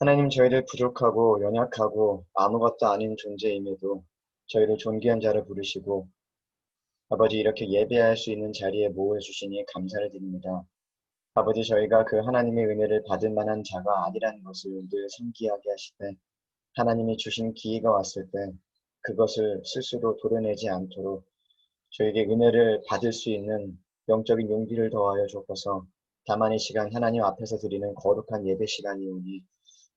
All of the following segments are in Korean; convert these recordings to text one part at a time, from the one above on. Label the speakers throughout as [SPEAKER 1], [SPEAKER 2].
[SPEAKER 1] 하나님 저희를 부족하고 연약하고 아무것도 아닌 존재임에도 저희를 존귀한 자를 부르시고 아버지 이렇게 예배할 수 있는 자리에 모여주시니 감사를 드립니다. 아버지 저희가 그 하나님의 은혜를 받을 만한 자가 아니라는 것을 늘 상기하게 하시되 하나님이 주신 기회가 왔을 때 그것을 스스로 도려내지 않도록 저에게 은혜를 받을 수 있는 영적인 용기를 더하여 주옵소서. 다만 이 시간 하나님 앞에서 드리는 거룩한 예배 시간이오니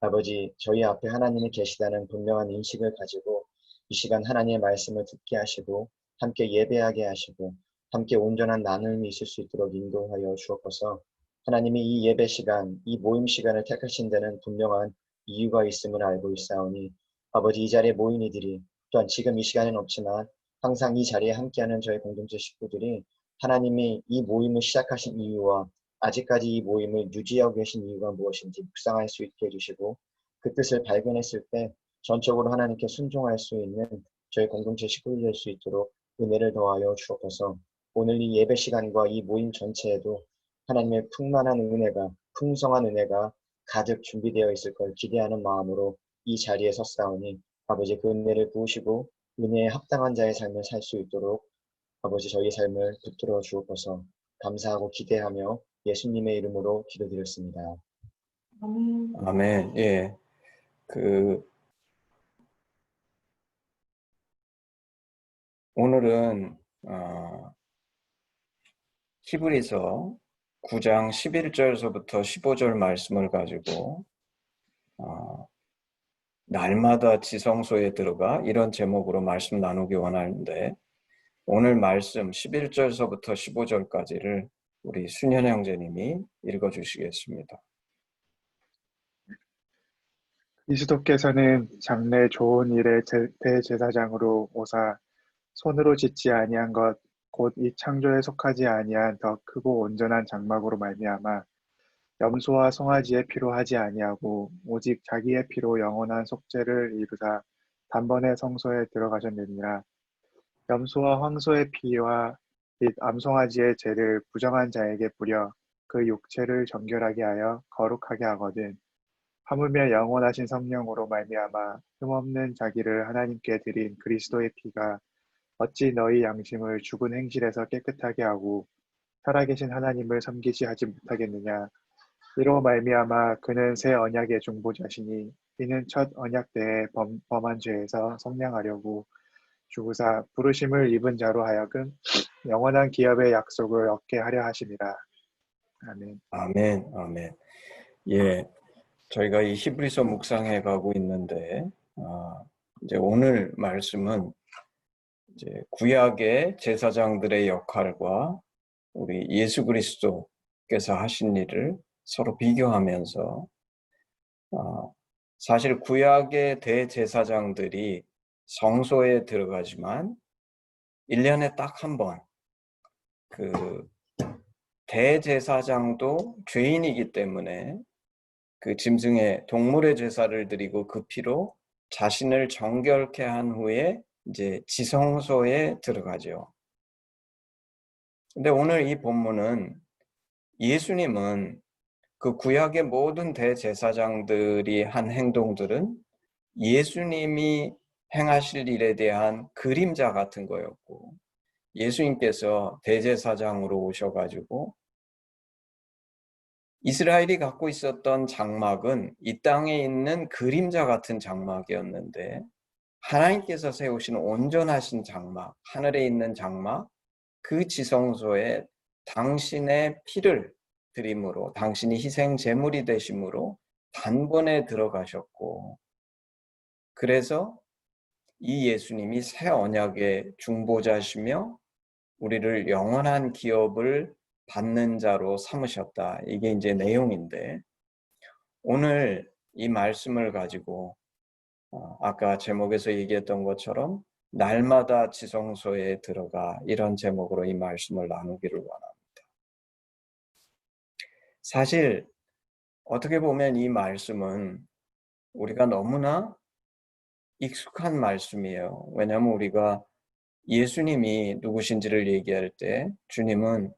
[SPEAKER 1] 아버지 저희 앞에 하나님이 계시다는 분명한 인식을 가지고 이 시간 하나님의 말씀을 듣게 하시고 함께 예배하게 하시고 함께 온전한 나눔이 있을 수 있도록 인도하여 주옵소서. 하나님이 이 예배 시간, 이 모임 시간을 택하신 데는 분명한 이유가 있음을 알고 있사오니 아버지 이 자리에 모인 이들이 또한 지금 이 시간은 없지만 항상 이 자리에 함께하는 저희 공동체 식구들이 하나님이 이 모임을 시작하신 이유와 아직까지 이 모임을 유지하고 계신 이유가 무엇인지 묵상할 수 있게 해주시고 그 뜻을 발견했을 때 전적으로 하나님께 순종할 수 있는 저희 공동체 식구들 될 수 있도록 은혜를 더하여 주옵소서. 오늘 이 예배 시간과 이 모임 전체에도 하나님의 풍만한 은혜가 풍성한 은혜가 가득 준비되어 있을 걸 기대하는 마음으로 이 자리에 섰사오니 아버지 그 은혜를 부으시고 은혜에 합당한 자의 삶을 살 수 있도록 아버지 저희 삶을 붙들어 주옵소서. 감사하고 기대하며 예수님의 이름으로 기도드렸습니다.
[SPEAKER 2] 아멘. 예. 오늘은 히브리서 9장 11절서부터 15절 말씀을 가지고 날마다 지성소에 들어가 이런 제목으로 말씀 나누기 원하는데 오늘 말씀 11절서부터 15절까지를 우리 순현 형제님이 읽어주시겠습니다.
[SPEAKER 3] 그리스도께서는 장래 좋은 일의 대제사장으로 오사 손으로 짓지 아니한 것 곧 이 창조에 속하지 아니한 더 크고 온전한 장막으로 말미암아 염소와 송아지의 피로 하지 아니하고 오직 자기의 피로 영원한 속죄를 이루사 단번에 성소에 들어가셨느니라. 염소와 황소의 피와 및 암송아지의 죄를 부정한 자에게 뿌려 그 육체를 정결하게 하여 거룩하게 하거든. 하물며 영원하신 성령으로 말미암아 흠없는 자기를 하나님께 드린 그리스도의 피가 어찌 너희 양심을 죽은 행실에서 깨끗하게 하고 살아계신 하나님을 섬기지 하지 못하겠느냐. 이로 말미암아 그는 새 언약의 중보자시니 이는 첫 언약 때에 범한 죄에서 성량하려고 주구사 부르심을 입은 자로 하여금 영원한 기업의 약속을 얻게 하려 하심이라. 아멘.
[SPEAKER 2] 아멘. 아멘. 예. 저희가 이 히브리서 묵상해 가고 있는데 이제 오늘 말씀은 이제 구약의 제사장들의 역할과 우리 예수 그리스도께서 하신 일을 서로 비교하면서 사실 구약의 대제사장들이 성소에 들어가지만 1년에 딱 한 번 그 대제사장도 죄인이기 때문에 그 짐승의 동물의 제사를 드리고 그 피로 자신을 정결케 한 후에 이제 지성소에 들어가죠. 근데 오늘 이 본문은 예수님은 그 구약의 모든 대제사장들이 한 행동들은 예수님이 행하실 일에 대한 그림자 같은 거였고 예수님께서 대제사장으로 오셔가지고 이스라엘이 갖고 있었던 장막은 이 땅에 있는 그림자 같은 장막이었는데 하나님께서 세우신 온전하신 장막, 하늘에 있는 장막, 그 지성소에 당신의 피를 드림으로 당신이 희생 제물이 되심으로 단번에 들어가셨고 그래서 이 예수님이 새 언약의 중보자시며 우리를 영원한 기업을 받는 자로 삼으셨다. 이게 이제 내용인데 오늘 이 말씀을 가지고 아까 제목에서 얘기했던 것처럼 날마다 지성소에 들어가 이런 제목으로 이 말씀을 나누기를 원합니다. 사실 어떻게 보면 이 말씀은 우리가 너무나 익숙한 말씀이에요. 왜냐하면 우리가 예수님이 누구신지를 얘기할 때 주님은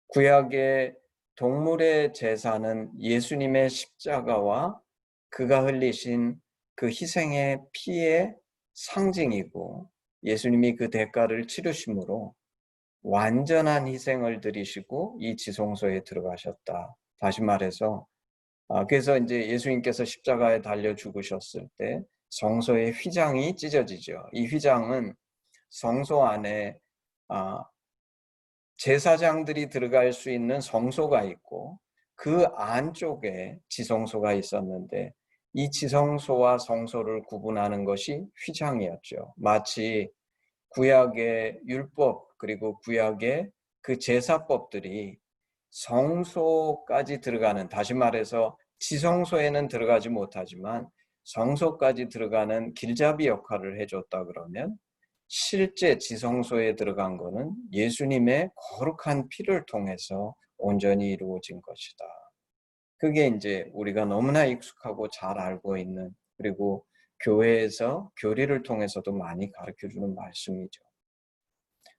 [SPEAKER 2] 구약의 동물의 제사는 예수님의 십자가와 그가 흘리신 그 희생의 피의 상징이고 예수님이 그 대가를 치르심으로 완전한 희생을 드리시고 이 지성소에 들어가셨다. 다시 말해서 그래서 이제 예수님께서 십자가에 달려 죽으셨을 때 성소의 휘장이 찢어지죠. 이 휘장은 성소 안에 제사장들이 들어갈 수 있는 성소가 있고 그 안쪽에 지성소가 있었는데 이 지성소와 성소를 구분하는 것이 휘장이었죠. 마치 구약의 율법 그리고 구약의 그 제사법들이 성소까지 들어가는, 다시 말해서 지성소에는 들어가지 못하지만 성소까지 들어가는 길잡이 역할을 해줬다 그러면 실제 지성소에 들어간 것은 예수님의 거룩한 피를 통해서 온전히 이루어진 것이다. 그게 이제 우리가 너무나 익숙하고 잘 알고 있는, 그리고 교회에서 교리를 통해서도 많이 가르쳐주는 말씀이죠.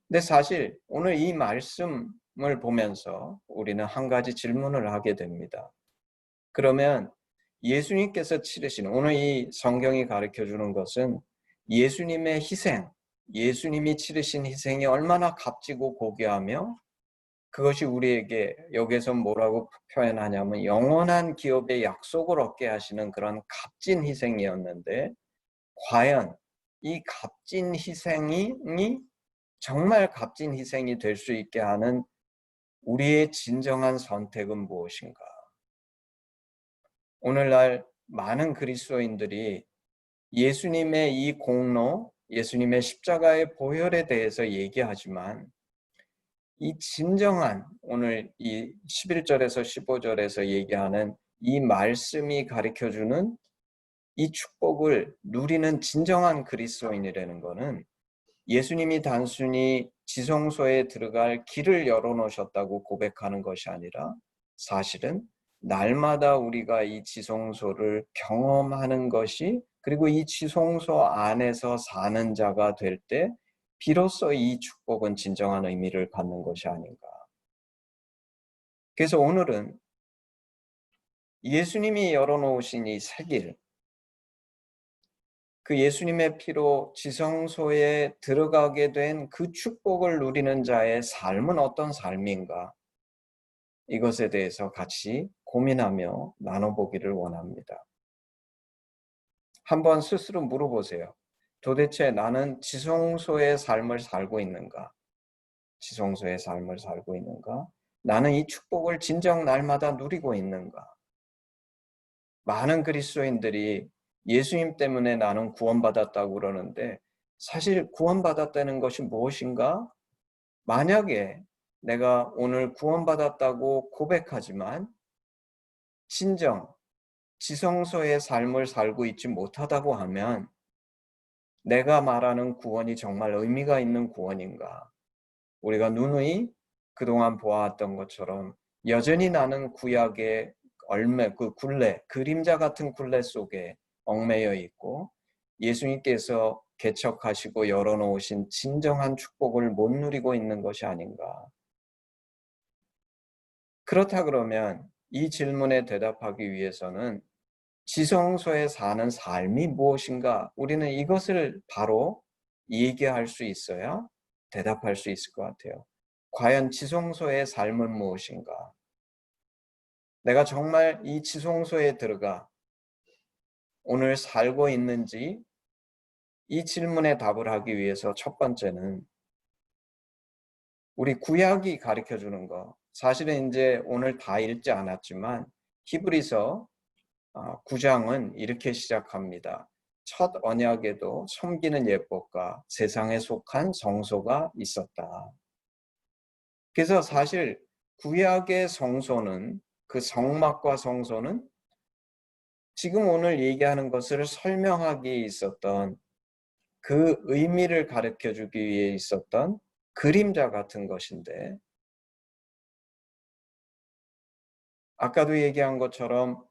[SPEAKER 2] 근데 사실 오늘 이 말씀을 보면서 우리는 한 가지 질문을 하게 됩니다. 그러면 예수님께서 치르신, 오늘 이 성경이 가르쳐주는 것은 예수님의 희생, 예수님이 치르신 희생이 얼마나 값지고 고귀하며 그것이 우리에게 여기서 뭐라고 표현하냐면 영원한 기업의 약속을 얻게 하시는 그런 값진 희생이었는데 과연 이 값진 희생이 정말 값진 희생이 될 수 있게 하는 우리의 진정한 선택은 무엇인가? 오늘날 많은 그리스도인들이 예수님의 이 공로, 예수님의 십자가의 보혈에 대해서 얘기하지만 이 진정한 오늘 이 11절에서 15절에서 얘기하는 이 말씀이 가르쳐주는 이 축복을 누리는 진정한 그리스도인이라는 것은 예수님이 단순히 지성소에 들어갈 길을 열어놓으셨다고 고백하는 것이 아니라 사실은 날마다 우리가 이 지성소를 경험하는 것이, 그리고 이 지성소 안에서 사는 자가 될 때 비로소 이 축복은 진정한 의미를 갖는 것이 아닌가. 그래서 오늘은 예수님이 열어놓으신 이 새 길, 그 예수님의 피로 지성소에 들어가게 된 그 축복을 누리는 자의 삶은 어떤 삶인가? 이것에 대해서 같이 고민하며 나눠보기를 원합니다. 한번 스스로 물어보세요. 도대체 나는 지성소의 삶을 살고 있는가? 지성소의 삶을 살고 있는가? 나는 이 축복을 진정 날마다 누리고 있는가? 많은 그리스도인들이 예수님 때문에 나는 구원받았다고 그러는데 사실 구원받았다는 것이 무엇인가? 만약에 내가 오늘 구원받았다고 고백하지만 진정 지성소의 삶을 살고 있지 못하다고 하면 내가 말하는 구원이 정말 의미가 있는 구원인가? 우리가 누누이 그동안 보아왔던 것처럼 여전히 나는 구약의 그 굴레, 그림자 같은 굴레 속에 얽매여 있고 예수님께서 개척하시고 열어놓으신 진정한 축복을 못 누리고 있는 것이 아닌가. 그렇다 그러면 이 질문에 대답하기 위해서는 지성소에 사는 삶이 무엇인가? 우리는 이것을 바로 얘기할 수 있어야 대답할 수 있을 것 같아요. 과연 지성소의 삶은 무엇인가? 내가 정말 이 지성소에 들어가 오늘 살고 있는지 이 질문에 답을 하기 위해서 첫 번째는 우리 구약이 가르쳐주는 거, 사실은 이제 오늘 다 읽지 않았지만 히브리서 9장은 이렇게 시작합니다. 첫 언약에도 섬기는 예법과 세상에 속한 성소가 있었다. 그래서 사실 구약의 성소는, 그 성막과 성소는 지금 오늘 얘기하는 것을 설명하기에 있었던 그 의미를 가르쳐주기 위해 있었던 그림자 같은 것인데 아까도 얘기한 것처럼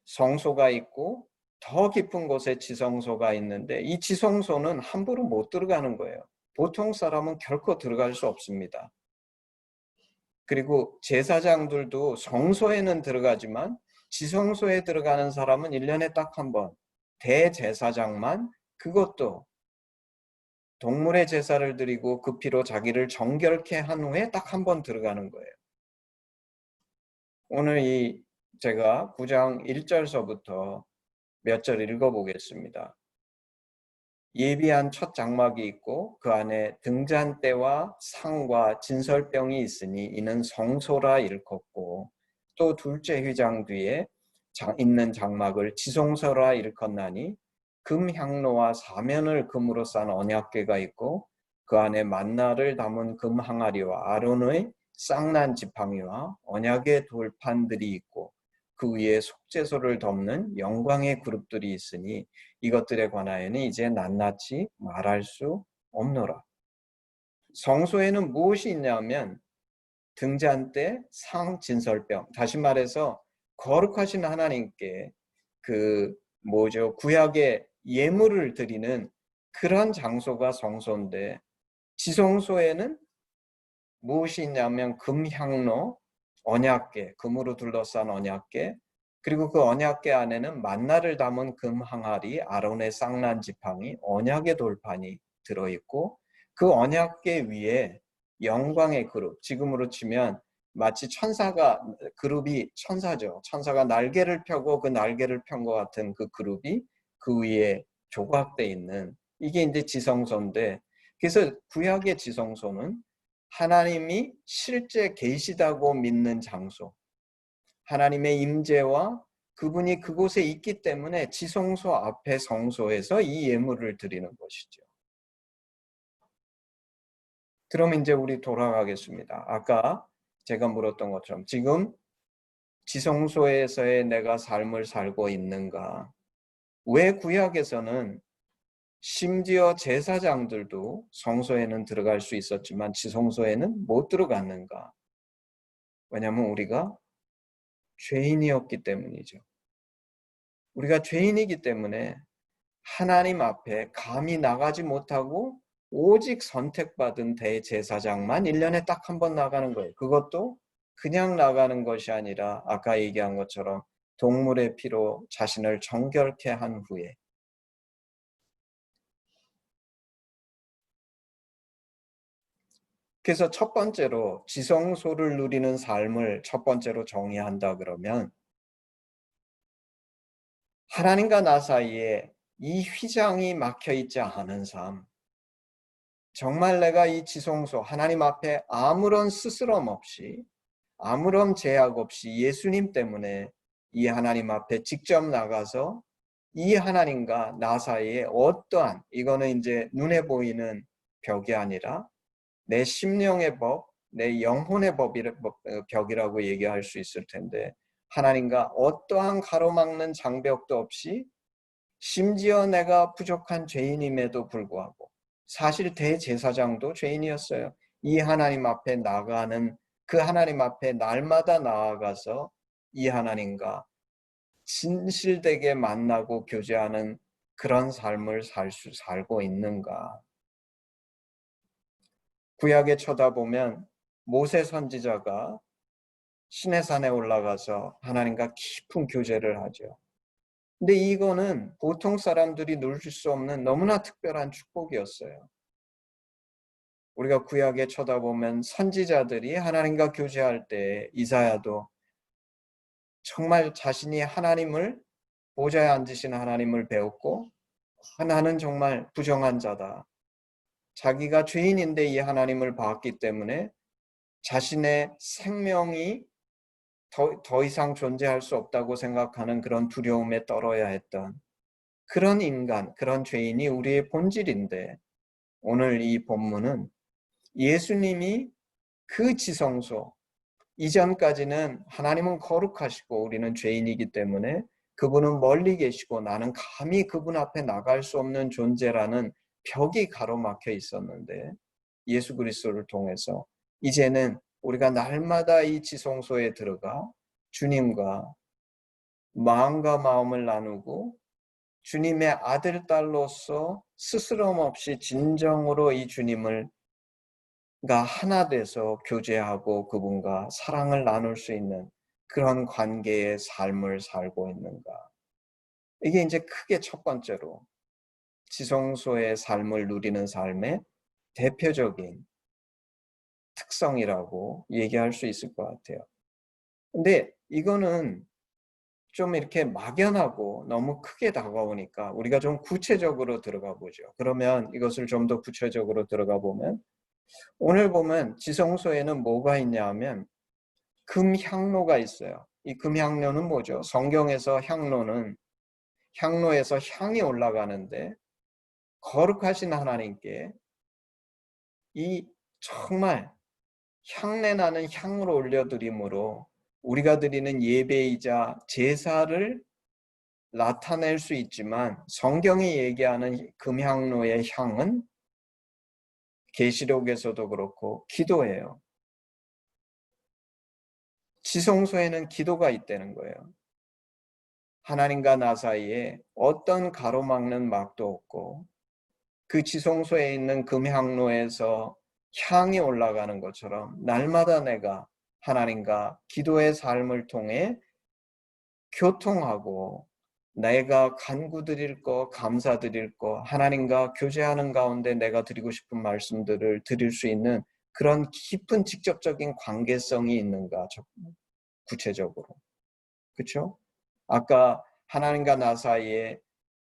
[SPEAKER 2] 성소가 있고 더 깊은 곳에 지성소가 있는데 이 지성소는 함부로 못 들어가는 거예요. 보통 사람은 결코 들어갈 수 없습니다. 그리고 제사장들도 성소에는 들어가지만 지성소에 들어가는 사람은 1년에 딱 한 번, 대제사장만, 그것도 동물의 제사를 드리고 그 피로 자기를 정결케 한 후에 딱 한 번 들어가는 거예요. 오늘 제가 9장 1절서부터 몇 절 읽어보겠습니다. 예비한 첫 장막이 있고 그 안에 등잔대와 상과 진설병이 있으니 이는 성소라 일컫고, 또 둘째 휘장 뒤에 있는 장막을 지성소라 일컫나니 금향로와 사면을 금으로 싼 언약궤가 있고 그 안에 만나를 담은 금 항아리와 아론의 쌍난 지팡이와 언약의 돌판들이 있고 그 위에 속죄소를 덮는 영광의 그룹들이 있으니 이것들에 관하여는 이제 낱낱이 말할 수 없노라. 성소에는 무엇이 있냐면 등잔대, 상, 진설병. 다시 말해서 거룩하신 하나님께 구약의 예물을 드리는 그런 장소가 성소인데, 지성소에는 무엇이 있냐면 금향로, 언약궤, 금으로 둘러싼 언약궤, 그리고 그 언약궤 안에는 만나를 담은 금 항아리, 아론의 쌍난 지팡이, 언약의 돌판이 들어있고 그 언약궤 위에 영광의 그룹, 지금으로 치면 마치 그룹이 천사죠. 천사가 날개를 펴고 그 날개를 편 것 같은 그 그룹이 그 위에 조각돼 있는, 이게 이제 지성소인데, 그래서 구약의 지성소는 하나님이 실제 계시다고 믿는 장소, 하나님의 임재와 그분이 그곳에 있기 때문에 지성소 앞에 성소에서 이 예물을 드리는 것이죠. 그럼 이제 우리 돌아가겠습니다. 아까 제가 물었던 것처럼 지금 지성소에서의 내가 삶을 살고 있는가? 왜 구약에서는 심지어 제사장들도 성소에는 들어갈 수 있었지만 지성소에는 못 들어갔는가? 왜냐하면 우리가 죄인이었기 때문이죠. 우리가 죄인이기 때문에 하나님 앞에 감히 나가지 못하고 오직 선택받은 대제사장만 1년에 딱 한 번 나가는 거예요. 그것도 그냥 나가는 것이 아니라 아까 얘기한 것처럼 동물의 피로 자신을 정결케 한 후에. 그래서 첫 번째로 지성소를 누리는 삶을 첫 번째로 정의한다 그러면, 하나님과 나 사이에 이 휘장이 막혀 있지 않은 삶, 정말 내가 이 지성소 하나님 앞에 아무런 스스럼 없이 아무런 제약 없이 예수님 때문에 이 하나님 앞에 직접 나가서 이 하나님과 나 사이에 어떠한, 이거는 이제 눈에 보이는 벽이 아니라 내 심령의 법, 내 영혼의 벽이라고 얘기할 수 있을 텐데, 하나님과 어떠한 가로막는 장벽도 없이, 심지어 내가 부족한 죄인임에도 불구하고, 사실 대제사장도 죄인이었어요. 이 하나님 앞에 나가는, 그 하나님 앞에 날마다 나아가서 이 하나님과 진실되게 만나고 교제하는 그런 삶을 살고 있는가? 구약에 쳐다보면 모세 선지자가 시내산에 올라가서 하나님과 깊은 교제를 하죠. 근데 이거는 보통 사람들이 누릴 수 없는 너무나 특별한 축복이었어요. 우리가 구약에 쳐다보면 선지자들이 하나님과 교제할 때 이사야도 정말 자신이 하나님을, 보좌에 앉으신 하나님을 배웠고, 나는 정말 부정한 자다. 자기가 죄인인데 이 하나님을 봤기 때문에 자신의 생명이 더 이상 존재할 수 없다고 생각하는 그런 두려움에 떨어야 했던 그런 인간, 그런 죄인이 우리의 본질인데, 오늘 이 본문은 예수님이 그 지성소, 이전까지는 하나님은 거룩하시고 우리는 죄인이기 때문에 그분은 멀리 계시고 나는 감히 그분 앞에 나갈 수 없는 존재라는 벽이 가로막혀 있었는데, 예수 그리스도를 통해서 이제는 우리가 날마다 이 지성소에 들어가 주님과 마음과 마음을 나누고 주님의 아들, 딸로서 스스럼 없이 진정으로 이 주님을 하나 돼서 교제하고 그분과 사랑을 나눌 수 있는 그런 관계의 삶을 살고 있는가? 이게 이제 크게 첫 번째로 지성소의 삶을 누리는 삶의 대표적인 특성이라고 얘기할 수 있을 것 같아요. 근데 이거는 좀 이렇게 막연하고 너무 크게 다가오니까 우리가 좀 구체적으로 들어가 보죠. 그러면 이것을 좀 더 구체적으로 들어가 보면 오늘 보면 지성소에는 뭐가 있냐 하면 금향로가 있어요. 이 금향로는 뭐죠? 성경에서 향로는 향로에서 향이 올라가는데 거룩하신 하나님께 이 정말 향내 나는 향을 올려드림으로 우리가 드리는 예배이자 제사를 나타낼 수 있지만 성경이 얘기하는 금향로의 향은 계시록에서도 그렇고 기도예요. 지성소에는 기도가 있다는 거예요. 하나님과 나 사이에 어떤 가로막는 막도 없고 그 지성소에 있는 금향로에서 향이 올라가는 것처럼 날마다 내가 하나님과 기도의 삶을 통해 교통하고 내가 간구드릴 거, 감사드릴 거, 하나님과 교제하는 가운데 내가 드리고 싶은 말씀들을 드릴 수 있는 그런 깊은 직접적인 관계성이 있는가, 구체적으로. 그렇죠? 아까 하나님과 나 사이에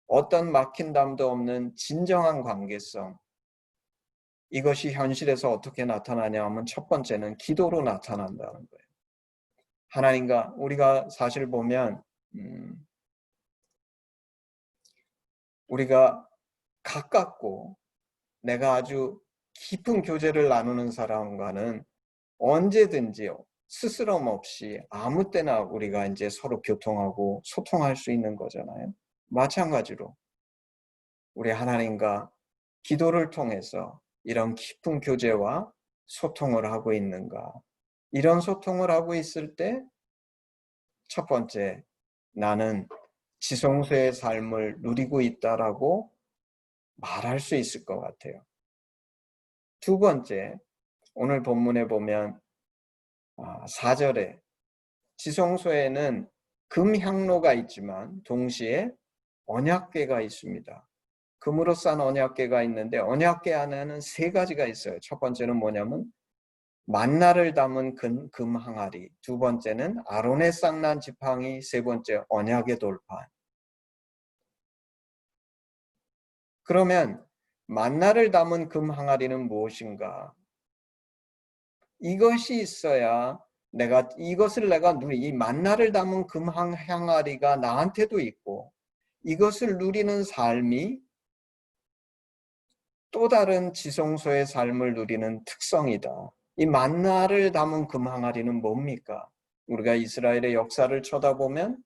[SPEAKER 2] 어떤 막힌 담도 없는 진정한 관계성, 이것이 현실에서 어떻게 나타나냐 하면 첫 번째는 기도로 나타난다는 거예요. 하나님과 우리가 사실 보면 우리가 가깝고 내가 아주 깊은 교제를 나누는 사람과는 언제든지 스스럼 없이 아무 때나 우리가 이제 서로 교통하고 소통할 수 있는 거잖아요. 마찬가지로 우리 하나님과 기도를 통해서 이런 깊은 교제와 소통을 하고 있는가? 이런 소통을 하고 있을 때 첫 번째, 나는 지성소의 삶을 누리고 있다라고 말할 수 있을 것 같아요. 두 번째, 오늘 본문에 보면 4절에 지성소에는 금향로가 있지만 동시에 언약궤가 있습니다. 금으로 싼 언약궤가 있는데 언약궤 안에는 세 가지가 있어요. 첫 번째는 뭐냐면 만나를 담은 금 항아리, 두 번째는 아론의 쌍난 지팡이, 세 번째 언약의 돌판. 그러면 만나를 담은 금 항아리는 무엇인가? 이것이 있어야 이 만나를 담은 금 항아리가 나한테도 있고 이것을 누리는 삶이 또 다른 지성소의 삶을 누리는 특성이다. 이 만나를 담은 금 항아리는 뭡니까? 우리가 이스라엘의 역사를 쳐다보면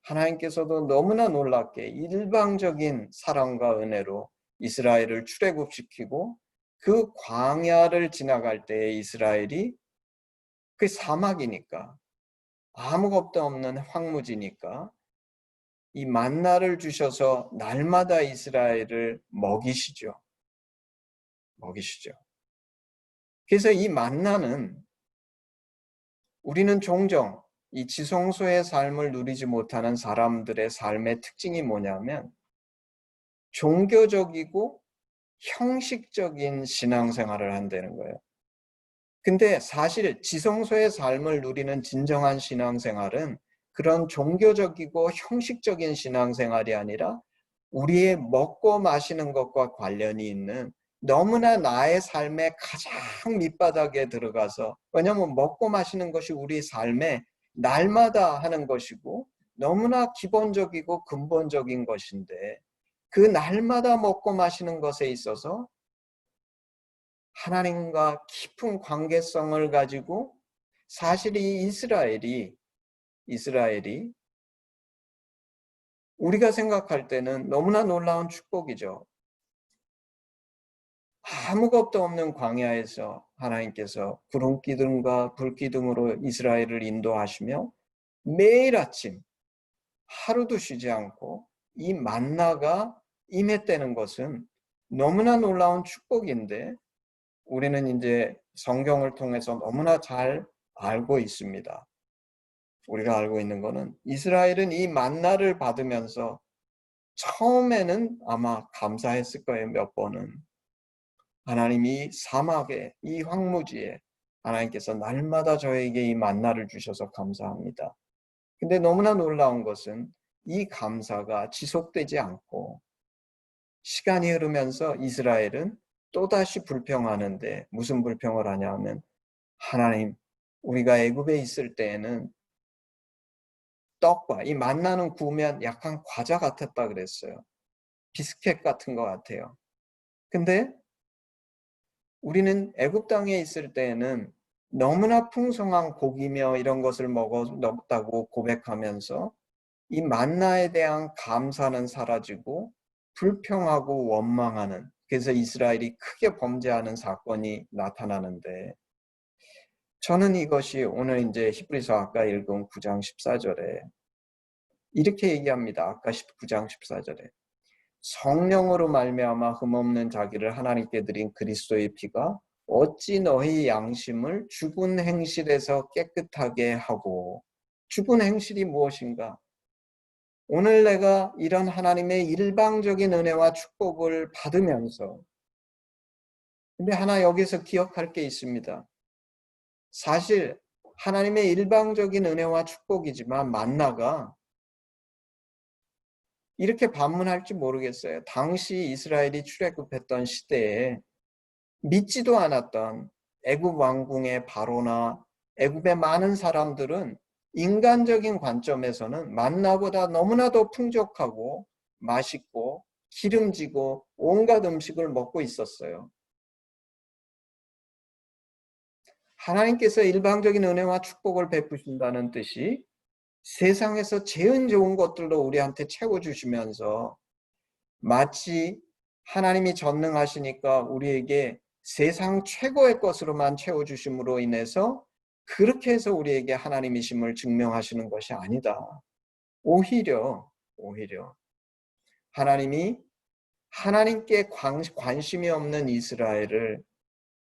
[SPEAKER 2] 하나님께서도 너무나 놀랍게 일방적인 사랑과 은혜로 이스라엘을 출애굽시키고 그 광야를 지나갈 때에 이스라엘이 그 사막이니까 아무것도 없는 황무지니까 이 만나를 주셔서 날마다 이스라엘을 먹이시죠. 그래서 이 만나는 우리는 종종 이 지성소의 삶을 누리지 못하는 사람들의 삶의 특징이 뭐냐면 종교적이고 형식적인 신앙생활을 한다는 거예요. 근데 사실 지성소의 삶을 누리는 진정한 신앙생활은 그런 종교적이고 형식적인 신앙생활이 아니라 우리의 먹고 마시는 것과 관련이 있는 너무나 나의 삶의 가장 밑바닥에 들어가서, 왜냐하면 먹고 마시는 것이 우리 삶에 날마다 하는 것이고 너무나 기본적이고 근본적인 것인데 그 날마다 먹고 마시는 것에 있어서 하나님과 깊은 관계성을 가지고 사실 이 이스라엘이 우리가 생각할 때는 너무나 놀라운 축복이죠. 아무것도 없는 광야에서 하나님께서 구름기둥과 불기둥으로 이스라엘을 인도하시며 매일 아침 하루도 쉬지 않고 이 만나가 임했다는 것은 너무나 놀라운 축복인데 우리는 이제 성경을 통해서 너무나 잘 알고 있습니다. 우리가 알고 있는 거는 이스라엘은 이 만나를 받으면서 처음에는 아마 감사했을 거예요. 몇 번은. 하나님이 사막에, 이 황무지에 하나님께서 날마다 저에게 이 만나를 주셔서 감사합니다. 근데 너무나 놀라운 것은 이 감사가 지속되지 않고 시간이 흐르면서 이스라엘은 또다시 불평하는데, 무슨 불평을 하냐면, 하나님, 우리가 애굽에 있을 때에는 떡과 이 만나는 구우면 약간 과자 같았다 그랬어요. 비스켓 같은 것 같아요. 근데 우리는 애굽 땅에 있을 때에는 너무나 풍성한 고기며 이런 것을 먹었다고 고백하면서 이 만나에 대한 감사는 사라지고 불평하고 원망하는, 그래서 이스라엘이 크게 범죄하는 사건이 나타나는데, 저는 이것이 오늘 이제 히브리서 아까 읽은 9장 14절에 이렇게 얘기합니다. 아까 9장 14절에 성령으로 말미암아 흠없는 자기를 하나님께 드린 그리스도의 피가 어찌 너희 양심을 죽은 행실에서 깨끗하게 하고, 죽은 행실이 무엇인가? 오늘 내가 이런 하나님의 일방적인 은혜와 축복을 받으면서, 근데 하나 여기서 기억할 게 있습니다. 사실 하나님의 일방적인 은혜와 축복이지만 만나가 이렇게 반문할지 모르겠어요. 당시 이스라엘이 출애굽했던 시대에 믿지도 않았던 애굽 왕궁의 바로나 애굽의 많은 사람들은 인간적인 관점에서는 만나보다 너무나 더 풍족하고 맛있고 기름지고 온갖 음식을 먹고 있었어요. 하나님께서 일방적인 은혜와 축복을 베푸신다는 뜻이 세상에서 제일 좋은 것들로 우리한테 채워주시면서 마치 하나님이 전능하시니까 우리에게 세상 최고의 것으로만 채워주심으로 인해서 그렇게 해서 우리에게 하나님이심을 증명하시는 것이 아니다. 오히려 하나님이 하나님께 관심이 없는 이스라엘을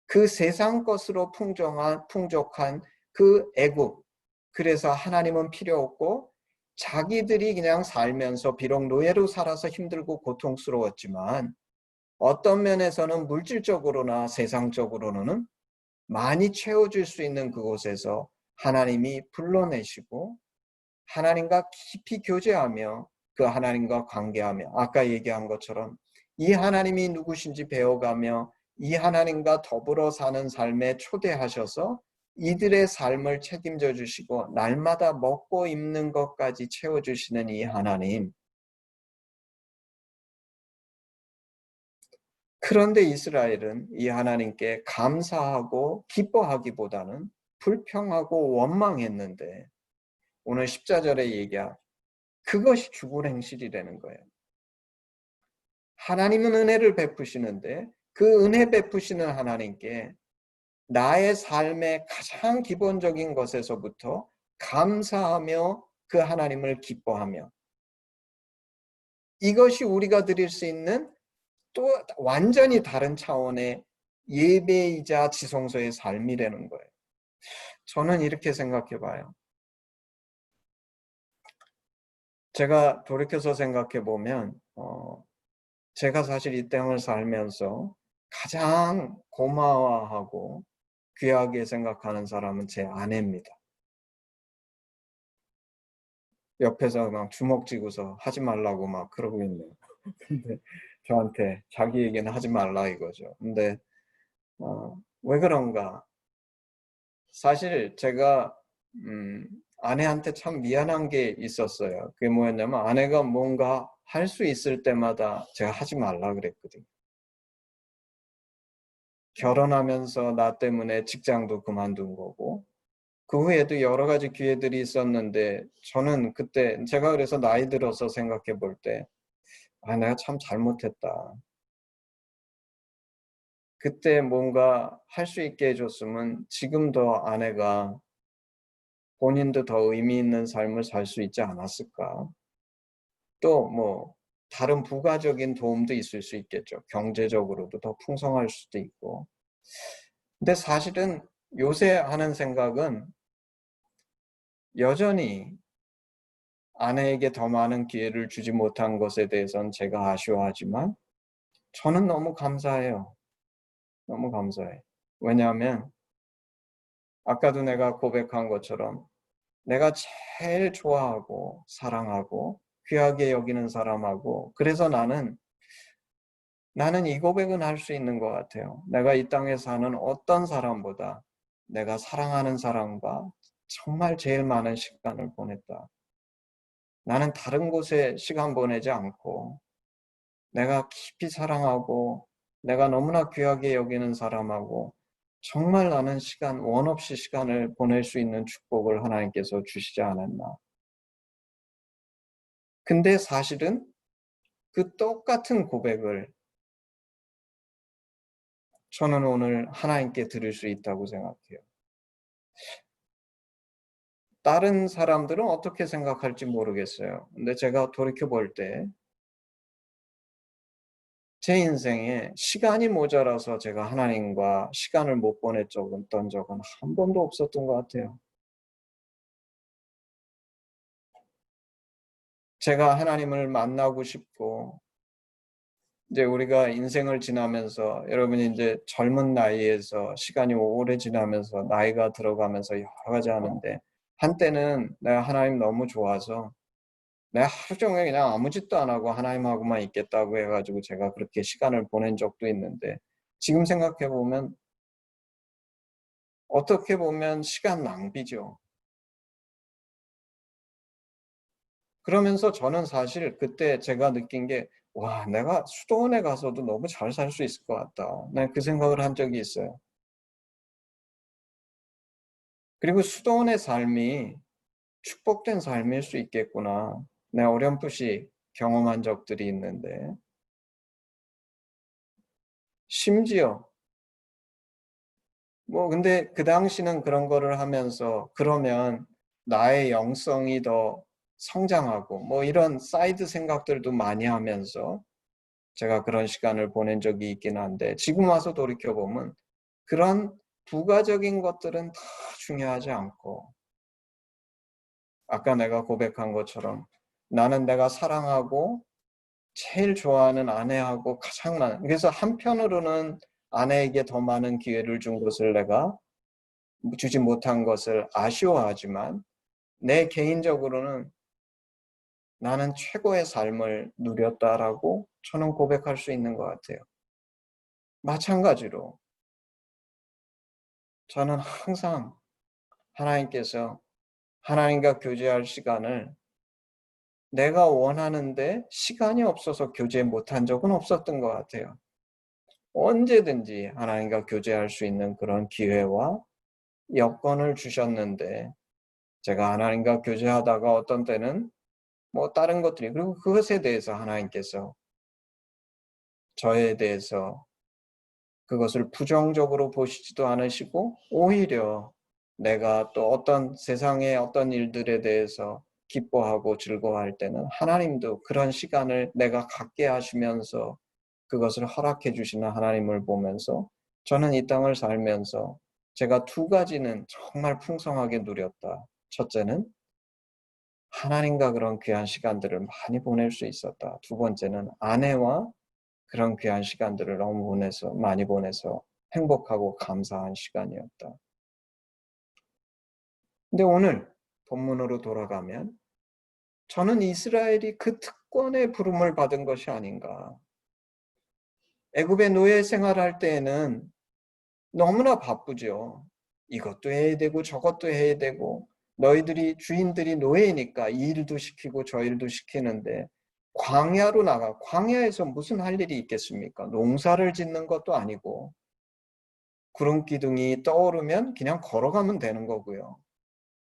[SPEAKER 2] 그 세상 것으로 풍족한 그 애굽, 그래서 하나님은 필요 없고 자기들이 그냥 살면서 비록 노예로 살아서 힘들고 고통스러웠지만 어떤 면에서는 물질적으로나 세상적으로는 많이 채워줄 수 있는 그곳에서 하나님이 불러내시고 하나님과 깊이 교제하며 그 하나님과 관계하며 아까 얘기한 것처럼 이 하나님이 누구신지 배워가며 이 하나님과 더불어 사는 삶에 초대하셔서 이들의 삶을 책임져 주시고 날마다 먹고 입는 것까지 채워주시는 이 하나님. 그런데 이스라엘은 이 하나님께 감사하고 기뻐하기보다는 불평하고 원망했는데 오늘 14절에 얘기한 그것이 죽은 행실이라는 거예요. 하나님은 은혜를 베푸시는데 그 은혜 베푸시는 하나님께 나의 삶의 가장 기본적인 것에서부터 감사하며 그 하나님을 기뻐하며, 이것이 우리가 드릴 수 있는 또 완전히 다른 차원의 예배이자 지성소의 삶이라는 거예요. 저는 이렇게 생각해 봐요. 제가 돌이켜서 생각해 보면 제가 사실 이 땅을 살면서 가장 고마워하고 귀하게 생각하는 사람은 제 아내입니다. 옆에서 막 주먹 쥐고서 하지 말라고 막 그러고 있네요. 근데 저한테 자기 얘기는 하지 말라 이거죠. 근데 왜 그런가? 사실 제가 아내한테 참 미안한 게 있었어요. 그게 뭐였냐면 아내가 뭔가 할 수 있을 때마다 제가 하지 말라 그랬거든요. 결혼하면서 나 때문에 직장도 그만둔 거고 그 후에도 여러 가지 기회들이 있었는데 저는 그때 제가 그래서 나이 들어서 생각해 볼 때 내가 참 잘못했다. 그때 뭔가 할 수 있게 해줬으면 지금 더 아내가 본인도 더 의미 있는 삶을 살 수 있지 않았을까. 또 뭐 다른 부가적인 도움도 있을 수 있겠죠. 경제적으로도 더 풍성할 수도 있고. 근데 사실은 요새 하는 생각은 여전히 아내에게 더 많은 기회를 주지 못한 것에 대해서는 제가 아쉬워하지만 저는 너무 감사해요. 너무 감사해. 왜냐하면 아까도 내가 고백한 것처럼 내가 제일 좋아하고 사랑하고 귀하게 여기는 사람하고 그래서 나는 이 고백은 할 수 있는 것 같아요. 내가 이 땅에 사는 어떤 사람보다 내가 사랑하는 사람과 정말 제일 많은 시간을 보냈다. 나는 다른 곳에 시간 보내지 않고 내가 깊이 사랑하고 내가 너무나 귀하게 여기는 사람하고 정말 나는 원 없이 시간을 보낼 수 있는 축복을 하나님께서 주시지 않았나. 근데 사실은 그 똑같은 고백을 저는 오늘 하나님께 드릴 수 있다고 생각해요. 다른 사람들은 어떻게 생각할지 모르겠어요. 근데 제가 돌이켜볼 때 제 인생에 시간이 모자라서 제가 하나님과 시간을 못 보냈던 적은 한 번도 없었던 것 같아요. 제가 하나님을 만나고 싶고 이제 우리가 인생을 지나면서 여러분이 이제 젊은 나이에서 시간이 오래 지나면서 나이가 들어가면서 여러 가지 하는데 한때는 내가 하나님 너무 좋아서 내가 하루 종일 그냥 아무 짓도 안 하고 하나님하고만 있겠다고 해가지고 제가 그렇게 시간을 보낸 적도 있는데 지금 생각해 보면 어떻게 보면 시간 낭비죠. 그러면서 저는 사실 그때 제가 느낀 게 와, 내가 수도원에 가서도 너무 잘 살 수 있을 것 같다. 난 그 생각을 한 적이 있어요. 그리고 수도원의 삶이 축복된 삶일 수 있겠구나. 내가 어렴풋이 경험한 적들이 있는데 심지어 근데 그 당시는 그런 거를 하면서 그러면 나의 영성이 더 성장하고 이런 사이드 생각들도 많이 하면서 제가 그런 시간을 보낸 적이 있긴 한데 지금 와서 돌이켜보면 그런 부가적인 것들은 다 중요하지 않고 아까 내가 고백한 것처럼 나는 내가 사랑하고 제일 좋아하는 아내하고 가장 많은 그래서 한편으로는 아내에게 더 많은 기회를 준 것을 내가 주지 못한 것을 아쉬워하지만 내 개인적으로는 나는 최고의 삶을 누렸다라고 저는 고백할 수 있는 것 같아요. 마찬가지로 저는 항상 하나님께서 하나님과 교제할 시간을 내가 원하는데 시간이 없어서 교제 못한 적은 없었던 것 같아요. 언제든지 하나님과 교제할 수 있는 그런 기회와 여건을 주셨는데 제가 하나님과 교제하다가 어떤 때는 다른 것들이 그리고 그것에 대해서 하나님께서 저에 대해서 그것을 부정적으로 보시지도 않으시고 오히려 내가 또 어떤 세상의 어떤 일들에 대해서 기뻐하고 즐거워할 때는 하나님도 그런 시간을 내가 갖게 하시면서 그것을 허락해 주시는 하나님을 보면서 저는 이 땅을 살면서 제가 두 가지는 정말 풍성하게 누렸다. 첫째는 하나님과 그런 귀한 시간들을 많이 보낼 수 있었다. 두 번째는 아내와 그런 귀한 시간들을 너무 많이 보내서 행복하고 감사한 시간이었다. 근데 오늘 본문으로 돌아가면 저는 이스라엘이 그 특권의 부름을 받은 것이 아닌가. 애굽의 노예 생활할 때에는 너무나 바쁘죠. 이것도 해야 되고 저것도 해야 되고 주인들이 노예니까 이 일도 시키고 저 일도 시키는데 광야로 광야에서 무슨 할 일이 있겠습니까? 농사를 짓는 것도 아니고 구름 기둥이 떠오르면 그냥 걸어가면 되는 거고요.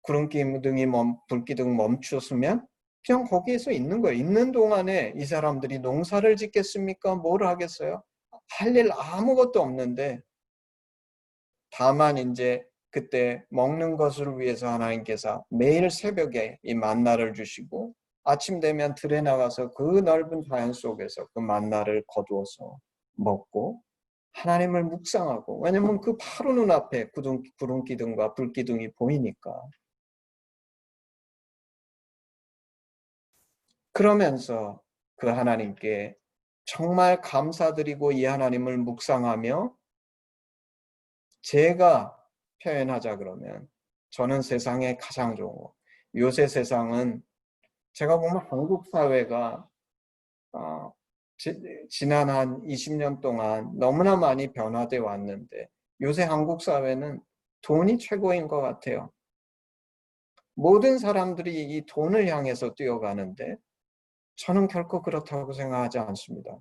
[SPEAKER 2] 구름 기둥이 불기둥 멈췄으면 그냥 거기에서 있는 거예요. 있는 동안에 이 사람들이 농사를 짓겠습니까? 뭘 하겠어요? 할 일 아무것도 없는데 다만 이제 그때 먹는 것을 위해서 하나님께서 매일 새벽에 이 만나를 주시고 아침 되면 들에 나가서 그 넓은 자연 속에서 그 만나를 거두어서 먹고 하나님을 묵상하고, 왜냐면 그 바로 눈앞에 구름 기둥과 불 기둥이 보이니까. 그러면서 그 하나님께 정말 감사드리고 이 하나님을 묵상하며, 제가 표현하자 그러면 저는 세상에 가장 좋은 거, 요새 세상은 제가 보면 한국 사회가 지난 한 20년 동안 너무나 많이 변화되어 왔는데, 요새 한국 사회는 돈이 최고인 것 같아요. 모든 사람들이 이 돈을 향해서 뛰어가는데 저는 결코 그렇다고 생각하지 않습니다.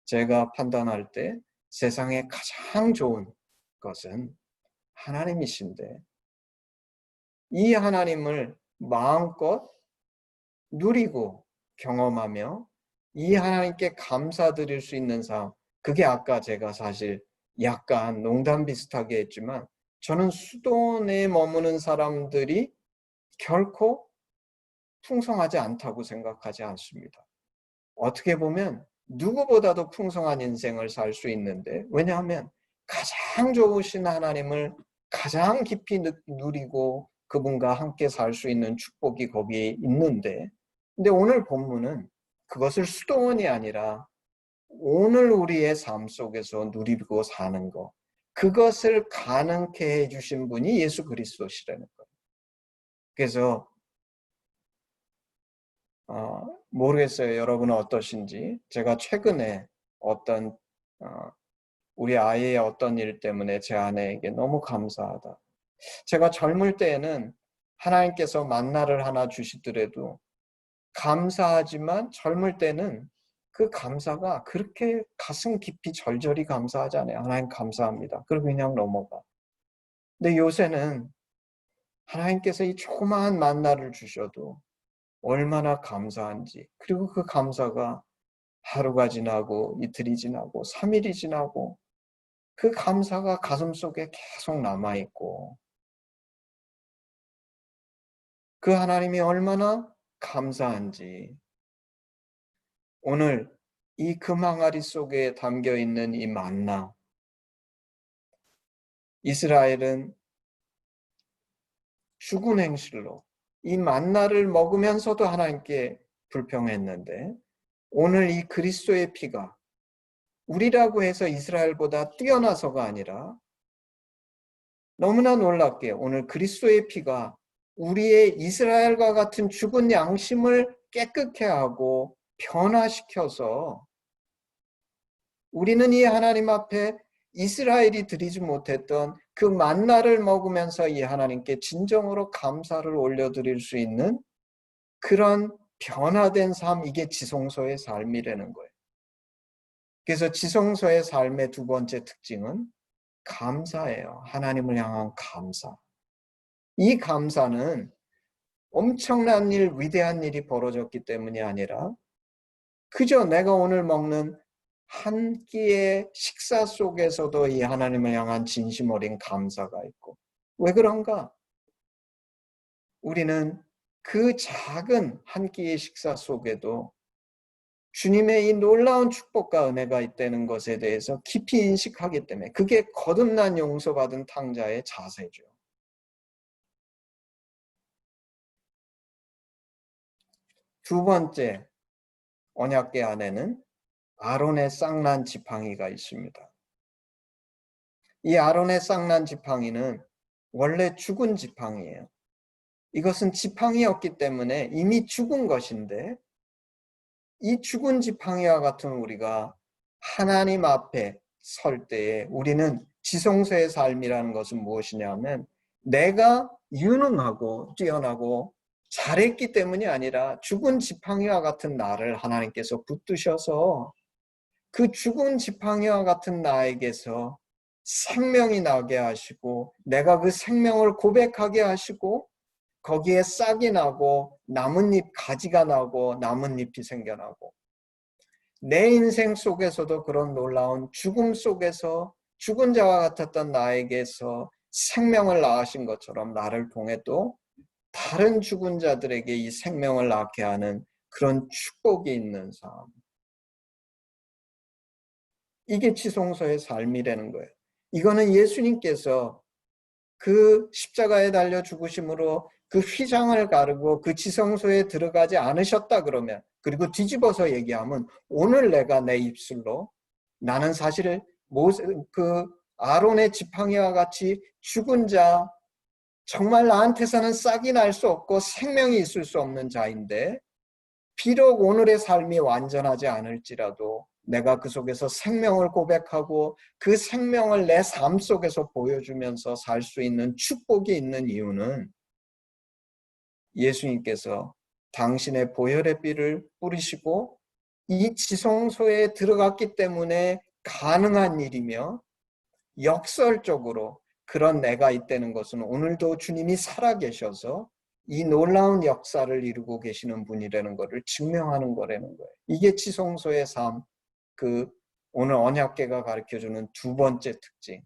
[SPEAKER 2] 제가 판단할 때 세상에 가장 좋은 것은 하나님이신데, 이 하나님을 마음껏 누리고 경험하며 이 하나님께 감사드릴 수 있는 삶, 그게 아까 제가 사실 약간 농담 비슷하게 했지만, 저는 수도원에 머무는 사람들이 결코 풍성하지 않다고 생각하지 않습니다. 어떻게 보면 누구보다도 풍성한 인생을 살 수 있는데, 왜냐하면 가장 좋으신 하나님을 가장 깊이 누리고 그분과 함께 살 수 있는 축복이 거기에 있는데, 근데 오늘 본문은 그것을 수도원이 아니라 오늘 우리의 삶 속에서 누리고 사는 것, 그것을 가능케 해주신 분이 예수 그리스도시라는 거예요. 그래서 모르겠어요. 여러분은 어떠신지. 제가 최근에 어떤 우리 아이의 어떤 일 때문에 제 아내에게 너무 감사하다. 제가 젊을 때에는 하나님께서 만나를 하나 주시더라도 감사하지만, 젊을 때는 그 감사가 그렇게 가슴 깊이 절절히 감사하지 않아요. 하나님 감사합니다. 그리고 그냥 넘어가. 근데 요새는 하나님께서 이 조그마한 만나를 주셔도 얼마나 감사한지, 그리고 그 감사가 하루가 지나고 이틀이 지나고 3일이 지나고 그 감사가 가슴속에 계속 남아있고, 그 하나님이 얼마나 감사한지, 오늘 이 금항아리 속에 담겨있는 이 만나, 이스라엘은 죽은 행실로 이 만나를 먹으면서도 하나님께 불평했는데, 오늘 이 그리스도의 피가 우리라고 해서 이스라엘보다 뛰어나서가 아니라, 너무나 놀랍게 오늘 그리스도의 피가 우리의 이스라엘과 같은 죽은 양심을 깨끗게 하고 변화시켜서, 우리는 이 하나님 앞에 이스라엘이 드리지 못했던 그 만나를 먹으면서 이 하나님께 진정으로 감사를 올려드릴 수 있는 그런 변화된 삶, 이게 지성소의 삶이라는 거예요. 그래서 지성소의 삶의 두 번째 특징은 감사예요. 하나님을 향한 감사. 이 감사는 엄청난 일, 위대한 일이 벌어졌기 때문이 아니라 그저 내가 오늘 먹는 한 끼의 식사 속에서도 이 하나님을 향한 진심 어린 감사가 있고, 왜 그런가? 우리는 그 작은 한 끼의 식사 속에도 주님의 이 놀라운 축복과 은혜가 있다는 것에 대해서 깊이 인식하기 때문에, 그게 거듭난 용서받은 탕자의 자세죠. 두 번째 언약궤 안에는 아론의 쌍난 지팡이가 있습니다. 이 아론의 쌍난 지팡이는 원래 죽은 지팡이에요. 이것은 지팡이였기 때문에 이미 죽은 것인데, 이 죽은 지팡이와 같은 우리가 하나님 앞에 설 때에 우리는 지성소의 삶이라는 것은 무엇이냐면, 내가 유능하고 뛰어나고 잘했기 때문이 아니라 죽은 지팡이와 같은 나를 하나님께서 붙드셔서 그 죽은 지팡이와 같은 나에게서 생명이 나게 하시고, 내가 그 생명을 고백하게 하시고, 거기에 싹이 나고 나뭇잎 가지가 나고 나뭇잎이 생겨나고, 내 인생 속에서도 그런 놀라운 죽음 속에서 죽은 자와 같았던 나에게서 생명을 낳으신 것처럼 나를 통해 또 다른 죽은 자들에게 이 생명을 낳게 하는 그런 축복이 있는 삶. 이게 지성소의 삶이라는 거예요. 이거는 예수님께서 그 십자가에 달려 죽으심으로 그 휘장을 가르고 그 지성소에 들어가지 않으셨다 그러면, 그리고 뒤집어서 얘기하면 오늘 내가 내 입술로 나는 사실 그 아론의 지팡이와 같이 죽은 자, 정말 나한테서는 싹이 날 수 없고 생명이 있을 수 없는 자인데, 비록 오늘의 삶이 완전하지 않을지라도 내가 그 속에서 생명을 고백하고 그 생명을 내 삶 속에서 보여주면서 살 수 있는 축복이 있는 이유는 예수님께서 당신의 보혈의 피를 뿌리시고 이 지성소에 들어갔기 때문에 가능한 일이며, 역설적으로 그런 내가 있다는 것은 오늘도 주님이 살아계셔서 이 놀라운 역사를 이루고 계시는 분이라는 것을 증명하는 거라는 거예요. 이게 지성소의 삶, 그 오늘 언약궤가 가르쳐주는 두 번째 특징.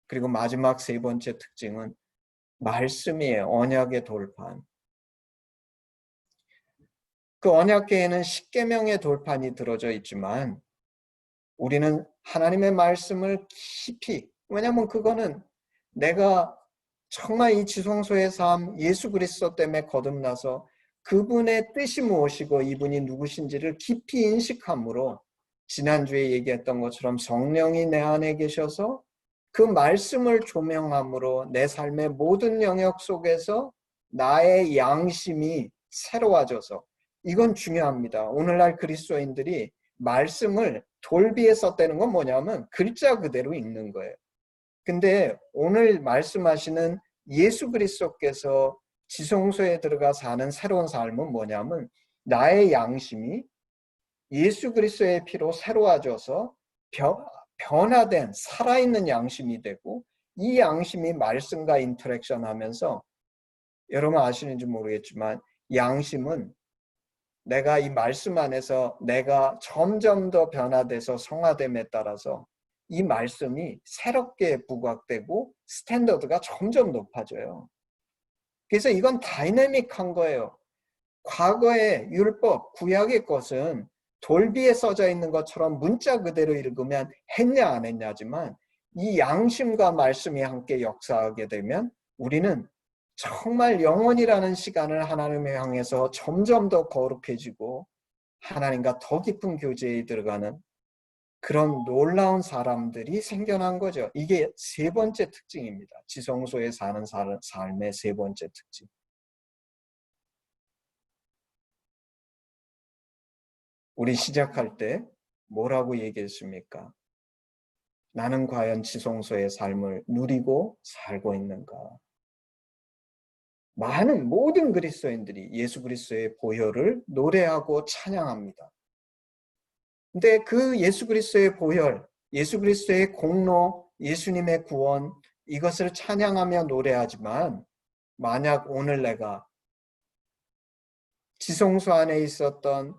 [SPEAKER 2] 그리고 마지막 세 번째 특징은 말씀이에요. 언약의 돌판. 그 언약궤에는 십계명의 돌판이 들어져 있지만 우리는 하나님의 말씀을 깊이, 왜냐하면 그거는 내가 정말 이 지성소의 삶, 예수 그리스도 때문에 거듭나서 그분의 뜻이 무엇이고 이분이 누구신지를 깊이 인식함으로, 지난주에 얘기했던 것처럼 성령이 내 안에 계셔서 그 말씀을 조명함으로 내 삶의 모든 영역 속에서 나의 양심이 새로워져서, 이건 중요합니다. 오늘날 그리스도인들이 말씀을 돌비에 썼다는 건 뭐냐면 글자 그대로 읽는 거예요. 근데 오늘 말씀하시는 예수 그리스도께서 지성소에 들어가 사는 새로운 삶은 뭐냐면 나의 양심이 예수 그리스도의 피로 새로워져서 변화된 살아있는 양심이 되고, 이 양심이 말씀과 인터랙션 하면서, 여러분 아시는지 모르겠지만 양심은 내가 이 말씀 안에서 내가 점점 더 변화돼서 성화됨에 따라서 이 말씀이 새롭게 부각되고 스탠더드가 점점 높아져요. 그래서 이건 다이내믹한 거예요. 과거의 율법, 구약의 것은 돌비에 써져 있는 것처럼 문자 그대로 읽으면 했냐 안 했냐지만, 이 양심과 말씀이 함께 역사하게 되면 우리는 정말 영원이라는 시간을 하나님을 향해서 점점 더 거룩해지고 하나님과 더 깊은 교제에 들어가는 그런 놀라운 사람들이 생겨난 거죠. 이게 세 번째 특징입니다. 지성소에 사는 삶의 세 번째 특징. 우리 시작할 때 뭐라고 얘기했습니까? 나는 과연 지성소의 삶을 누리고 살고 있는가? 모든 그리스도인들이 예수 그리스도의 보혈을 노래하고 찬양합니다. 근데 그 예수 그리스도의 보혈, 예수 그리스도의 공로, 예수님의 구원, 이것을 찬양하며 노래하지만, 만약 오늘 내가 지성소 안에 있었던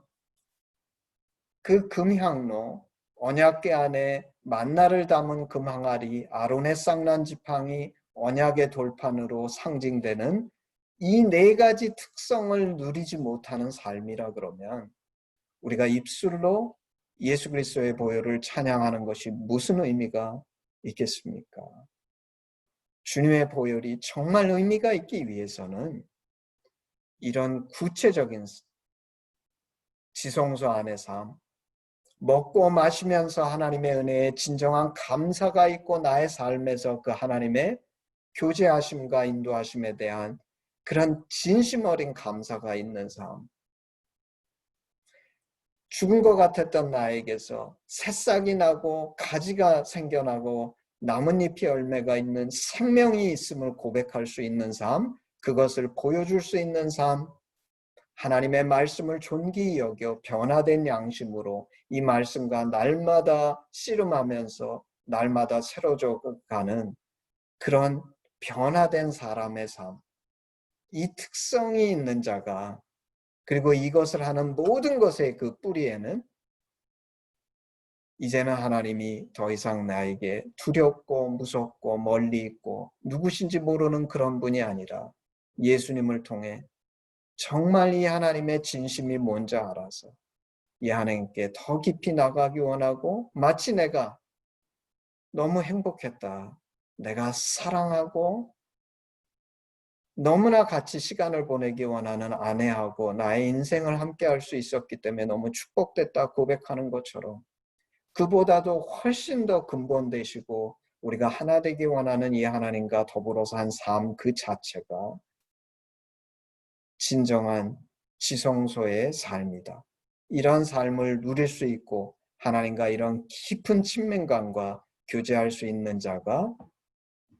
[SPEAKER 2] 그 금향로, 언약궤 안에 만나를 담은 금항아리, 아론의 쌍난 지팡이, 언약의 돌판으로 상징되는 이 네 가지 특성을 누리지 못하는 삶이라 그러면 우리가 입술로 예수 그리스도의 보혈을 찬양하는 것이 무슨 의미가 있겠습니까? 주님의 보혈이 정말 의미가 있기 위해서는 이런 구체적인 지성소 안의 삶, 먹고 마시면서 하나님의 은혜에 진정한 감사가 있고 나의 삶에서 그 하나님의 교제하심과 인도하심에 대한 그런 진심 어린 감사가 있는 삶, 죽은 것 같았던 나에게서 새싹이 나고 가지가 생겨나고 나뭇잎이 열매가 있는 생명이 있음을 고백할 수 있는 삶, 그것을 보여줄 수 있는 삶, 하나님의 말씀을 존귀히 여겨 변화된 양심으로 이 말씀과 날마다 씨름하면서 날마다 새로워져가는 그런 변화된 사람의 삶, 이 특성이 있는 자가, 그리고 이것을 하는 모든 것의 그 뿌리에는 이제는 하나님이 더 이상 나에게 두렵고 무섭고 멀리 있고 누구신지 모르는 그런 분이 아니라 예수님을 통해 정말 이 하나님의 진심이 뭔지 알아서 이 하나님께 더 깊이 나가기 원하고 마치 내가 너무 행복했다. 내가 사랑하고 너무나 같이 시간을 보내기 원하는 아내하고 나의 인생을 함께 할 수 있었기 때문에 너무 축복됐다 고백하는 것처럼 그보다도 훨씬 더 근본되시고 우리가 하나 되기 원하는 이 하나님과 더불어서 한 삶 그 자체가 진정한 지성소의 삶이다. 이런 삶을 누릴 수 있고 하나님과 이런 깊은 친밀감과 교제할 수 있는 자가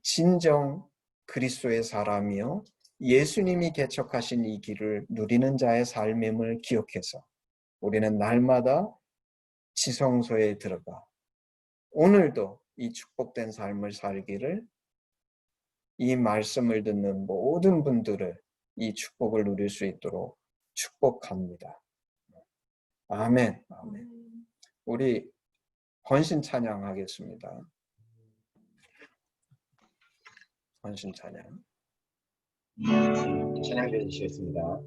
[SPEAKER 2] 진정 그리스도의 사람이요 예수님이 개척하신 이 길을 누리는 자의 삶임을 기억해서 우리는 날마다 지성소에 들어가 오늘도 이 축복된 삶을 살기를 이 말씀을 듣는 모든 분들을 이 축복을 누릴 수 있도록 축복합니다. 아멘. 아멘. 우리 헌신 찬양하겠습니다. 헌신 찬양.
[SPEAKER 1] 찬양해 주시겠습니다.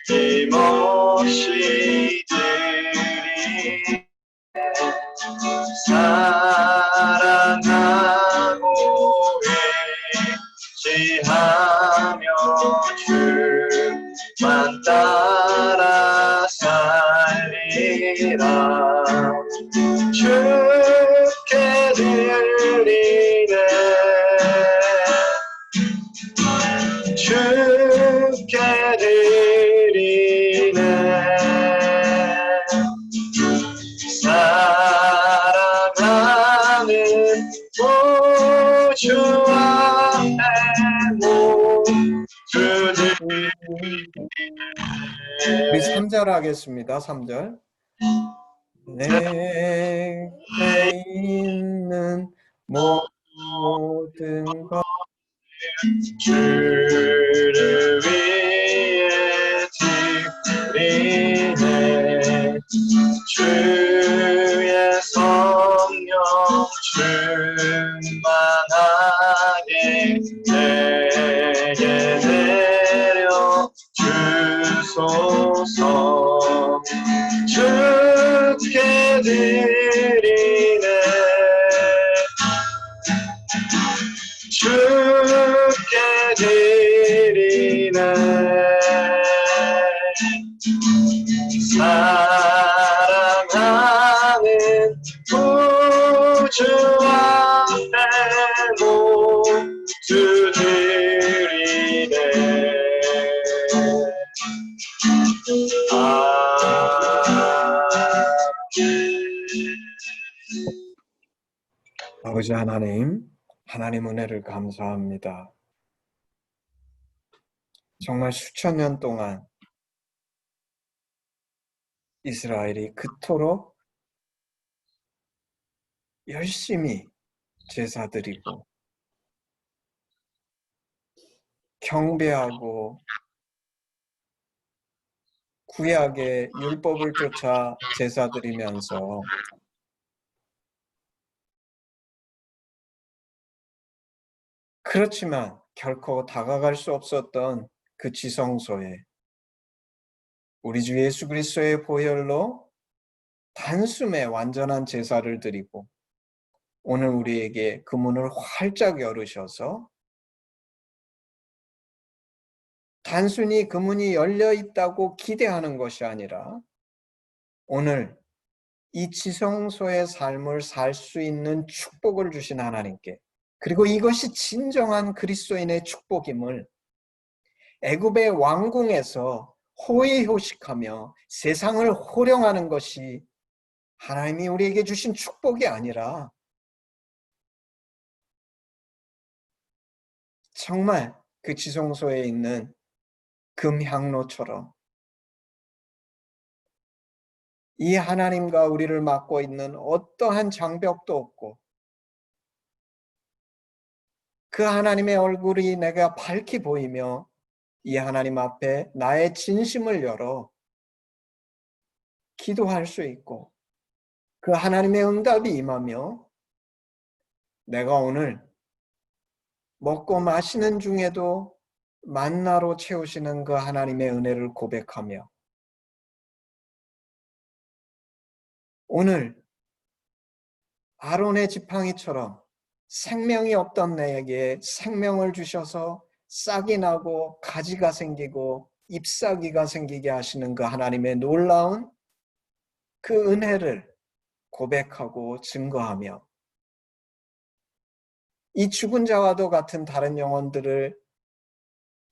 [SPEAKER 4] 힘없이 드리 사랑하고 의지하며 주만 따라 살리라 주께 드리네 주께 드리네 사랑하는 주 앞에 모두
[SPEAKER 2] 우리 3절 하겠습니다. 3절. 내게 있는 모든 것
[SPEAKER 4] 주를 위해 드리네 주의 성령 충만하게 내게 내려 주소서 주께 드리네 주께 드리네 사랑하는 구주 앞에 모두 드리네
[SPEAKER 2] 아버지 하나님 은혜를 감사합니다. 정말 수천 년 동안 이스라엘이 그토록 열심히 제사드리고 경배하고 구약의 율법을 쫓아 제사드리면서 그렇지만 결코 다가갈 수 없었던 그 지성소에 우리 주 예수 그리스도의 보혈로 단숨에 완전한 제사를 드리고 오늘 우리에게 그 문을 활짝 열으셔서 단순히 그 문이 열려 있다고 기대하는 것이 아니라 오늘 이 지성소의 삶을 살 수 있는 축복을 주신 하나님께 그리고 이것이 진정한 그리스도인의 축복임을 애굽의 왕궁에서 호의호식하며 세상을 호령하는 것이 하나님이 우리에게 주신 축복이 아니라 정말 그 지성소에 있는 금향로처럼 이 하나님과 우리를 막고 있는 어떠한 장벽도 없고 그 하나님의 얼굴이 내가 밝히 보이며 이 하나님 앞에 나의 진심을 열어 기도할 수 있고 그 하나님의 응답이 임하며 내가 오늘 먹고 마시는 중에도 만나로 채우시는 그 하나님의 은혜를 고백하며 오늘 아론의 지팡이처럼 생명이 없던 내게 생명을 주셔서 싹이 나고 가지가 생기고 잎사귀가 생기게 하시는 그 하나님의 놀라운 그 은혜를 고백하고 증거하며 이 죽은 자와도 같은 다른 영혼들을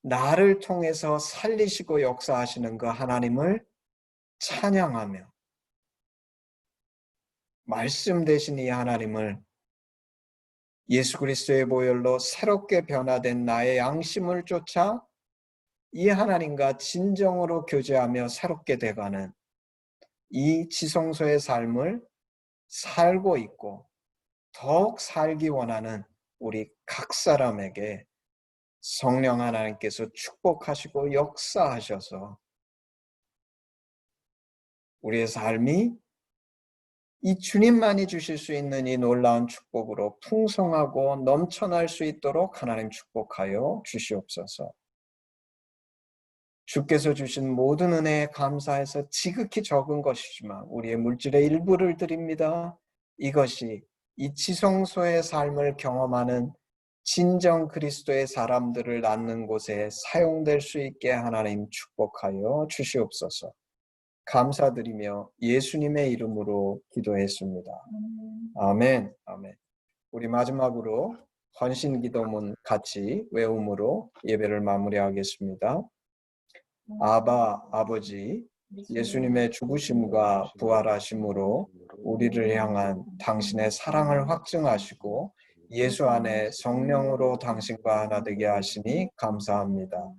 [SPEAKER 2] 나를 통해서 살리시고 역사하시는 그 하나님을 찬양하며 말씀 되신 이 하나님을 예수 그리스도의 보혈로 새롭게 변화된 나의 양심을 쫓아 이 하나님과 진정으로 교제하며 새롭게 돼가는 이 지성소의 삶을 살고 있고 더욱 살기 원하는 우리 각 사람에게 성령 하나님께서 축복하시고 역사하셔서 우리의 삶이 이 주님만이 주실 수 있는 이 놀라운 축복으로 풍성하고 넘쳐날 수 있도록 하나님 축복하여 주시옵소서. 주께서 주신 모든 은혜에 감사해서 지극히 적은 것이지만 우리의 물질의 일부를 드립니다. 이것이 이 지성소의 삶을 경험하는 진정 그리스도의 사람들을 낳는 곳에 사용될 수 있게 하나님 축복하여 주시옵소서. 감사드리며 예수님의 이름으로 기도했습니다. 아멘. 아멘. 우리 마지막으로 헌신 기도문 같이 외움으로 예배를 마무리하겠습니다. 아바 아버지, 예수님의 죽으심과 부활하심으로 우리를 향한 당신의 사랑을 확증하시고 예수 안에 성령으로 당신과 하나 되게 하시니 감사합니다.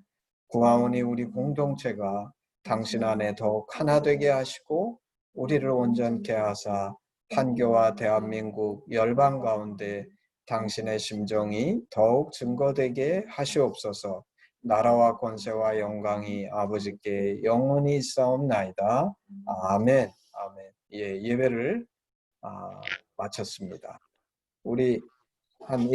[SPEAKER 2] 구하오니 우리 공동체가 당신 안에 더욱 하나 되게 하시고 우리를 온전케 하사 판교와 대한민국 열방 가운데 당신의 심정이 더욱 증거되게 하시옵소서. 나라와 권세와 영광이 아버지께 영원히 있사옵나이다. 아멘. 아멘. 예, 예배를 마쳤습니다. 우리 한